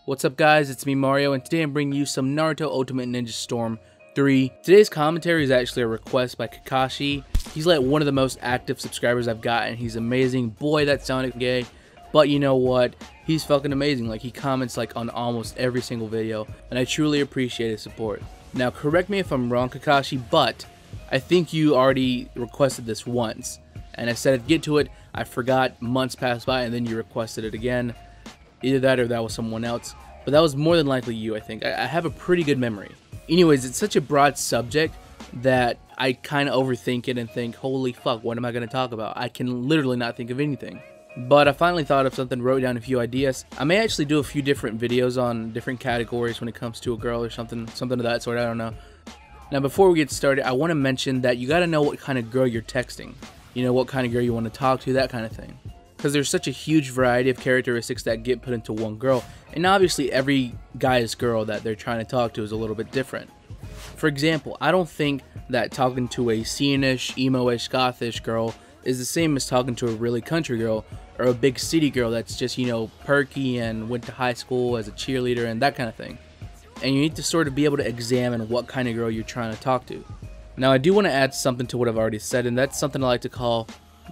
What's up guys, it's me Mario, and today I'm bringing you some Naruto Ultimate Ninja Storm 3. Today's commentary is actually a request by Kakashi. He's like one of the most active subscribers I've got, and he's amazing. Boy, that sounded gay, but you know what? He's fucking amazing. Like, he comments like on almost every single video, and I truly appreciate his support. Now, correct me if I'm wrong, Kakashi, but I think you already requested this once, and I said I'd get to it. I forgot, months passed by, and then you requested it again. Either that or that was someone else, but that was more than likely you, I think. I have a pretty good memory. Anyways, it's such a broad subject that I kind of overthink it and think, holy fuck, what am I going to talk about? I can literally not think of anything. But I finally thought of something, wrote down a few ideas. I may actually do a few different videos on different categories when it comes to a girl or something of that sort, I don't know. Now, before we get started, I want to mention that you got to know what kind of girl you're texting. You know, what kind of girl you want to talk to, that kind of thing. Because there's such a huge variety of characteristics that get put into one girl, and obviously every guy's girl that they're trying to talk to is a little bit different. For example, I don't think that talking to a scene-ish, emo-ish, gothish girl is the same as talking to a really country girl or a big city girl that's just, you know, perky and went to high school as a cheerleader and that kind of thing. And you need to sort of be able to examine what kind of girl you're trying to talk to. Now, I do want to add something to what I've already said, and that's something I like to call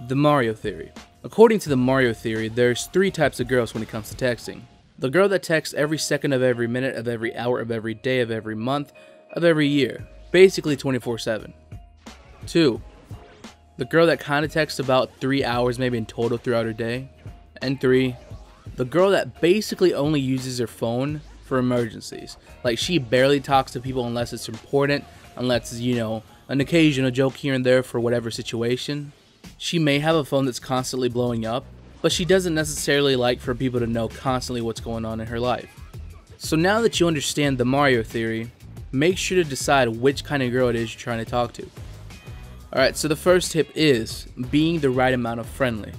the Mario theory. According to the Mario theory, there's 3 types of girls when it comes to texting. The girl that texts every second of every minute of every hour of every day of every month of every year, basically 24/7. 2. The girl that kind of texts about 3 hours maybe in total throughout her day. And 3. The girl that basically only uses her phone for emergencies. Like, she barely talks to people unless it's important, unless it's, you know, an occasional joke here and there for whatever situation. She may have a phone that's constantly blowing up, but she doesn't necessarily like for people to know constantly what's going on in her life. So now that you understand the Mario theory, make sure to decide which kind of girl it is you're trying to talk to. Alright, so the first tip is being the right amount of friendly.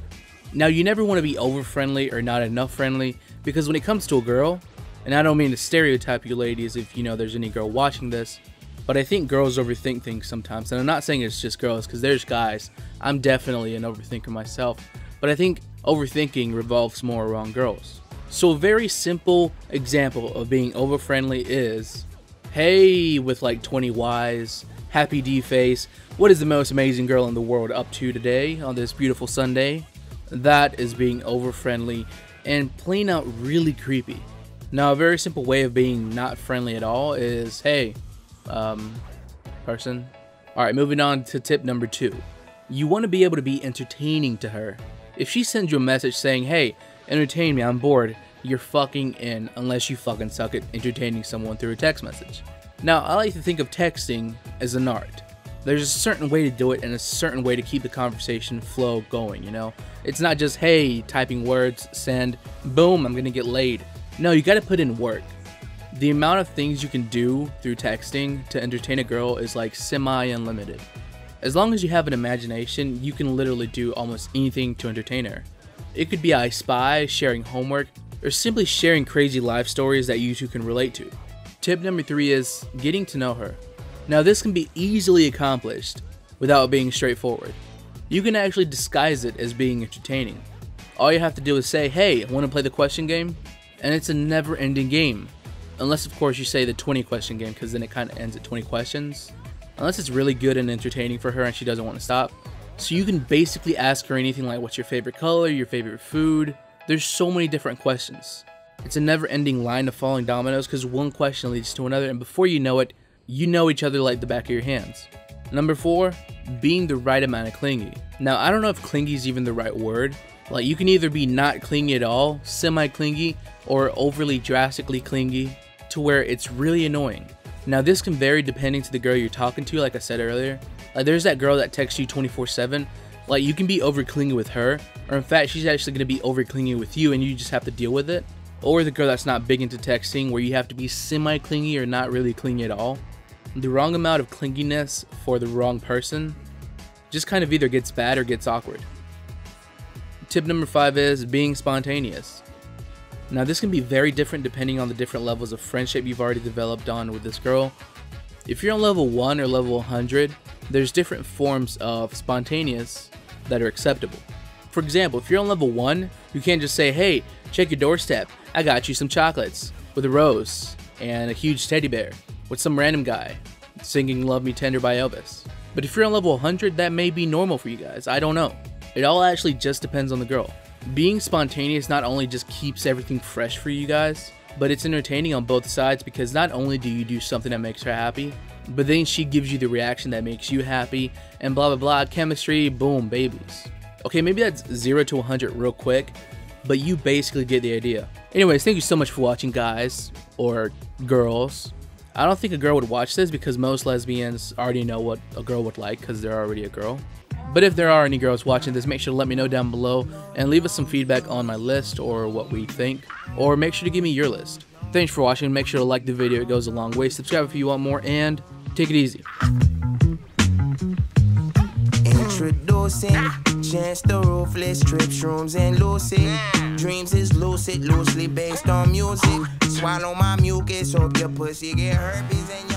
Now, you never want to be over friendly or not enough friendly, because when it comes to a girl, and I don't mean to stereotype you ladies if you know there's any girl watching this, but I think girls overthink things sometimes, and I'm not saying it's just girls, because there's guys. I'm definitely an overthinker myself, but I think overthinking revolves more around girls. So a very simple example of being over friendly is, hey, with like 20 Ys, happy D face, what is the most amazing girl in the world up to today on this beautiful Sunday? That is being over friendly and plain out really creepy. Now, a very simple way of being not friendly at all is, hey, person. Alright, moving on to tip number 2. You want to be able to be entertaining to her. If she sends you a message saying, hey, entertain me, I'm bored, you're fucking in, unless you fucking suck at entertaining someone through a text message. Now, I like to think of texting as an art. There's a certain way to do it and a certain way to keep the conversation flow going, you know? It's not just, hey, typing words, send, boom, I'm gonna get laid. No, you gotta put in work. The amount of things you can do through texting to entertain a girl is like semi-unlimited. As long as you have an imagination, you can literally do almost anything to entertain her. It could be I Spy, sharing homework, or simply sharing crazy life stories that you two can relate to. Tip number 3 is getting to know her. Now, this can be easily accomplished without being straightforward. You can actually disguise it as being entertaining. All you have to do is say, hey, want to play the question game? And it's a never-ending game. Unless, of course, you say the 20 question game, because then it kind of ends at 20 questions. Unless it's really good and entertaining for her and she doesn't want to stop. So you can basically ask her anything like, what's your favorite color, your favorite food? There's so many different questions. It's a never-ending line of falling dominoes, because one question leads to another, and before you know it, you know each other like the back of your hands. Number 4, being the right amount of clingy. Now, I don't know if clingy is even the right word. Like, you can either be not clingy at all, semi-clingy, or overly drastically clingy, to where it's really annoying. Now, this can vary depending to the girl you're talking to, like I said earlier. Like, there's that girl that texts you 24/7. Like, you can be over clingy with her, or in fact, she's actually going to be over clingy with you and you just have to deal with it. Or the girl that's not big into texting, where you have to be semi-clingy or not really clingy at all. The wrong amount of clinginess for the wrong person just kind of either gets bad or gets awkward. Tip number 5 is being spontaneous. Now, this can be very different depending on the different levels of friendship you've already developed on with this girl. If you're on level 1 or level 100, there's different forms of spontaneous that are acceptable. For example, if you're on level 1, you can't just say, hey, check your doorstep, I got you some chocolates. with a rose and a huge teddy bear with some random guy singing Love Me Tender by Elvis. But if you're on level 100, that may be normal for you guys. I don't know. It all actually just depends on the girl. Being spontaneous not only just keeps everything fresh for you guys, but it's entertaining on both sides, because not only do you do something that makes her happy, but then she gives you the reaction that makes you happy, and blah blah blah, chemistry, boom, babies. Okay, maybe that's 0 to 100 real quick, but you basically get the idea. Anyways, thank you so much for watching, guys, or girls. I don't think a girl would watch this because most lesbians already know what a girl would like because they're already a girl. But if there are any girls watching this, make sure to let me know down below and leave us some feedback on my list or what we think, or make sure to give me your list. Thanks for watching. Make sure to like the video, it goes a long way. Subscribe if you want more, and take it easy. Introducing Chance the Ruthless, trip shrooms and lucid dreams is lucid, loosely based on music. Swallow my mucus, hope your pussy get herpes and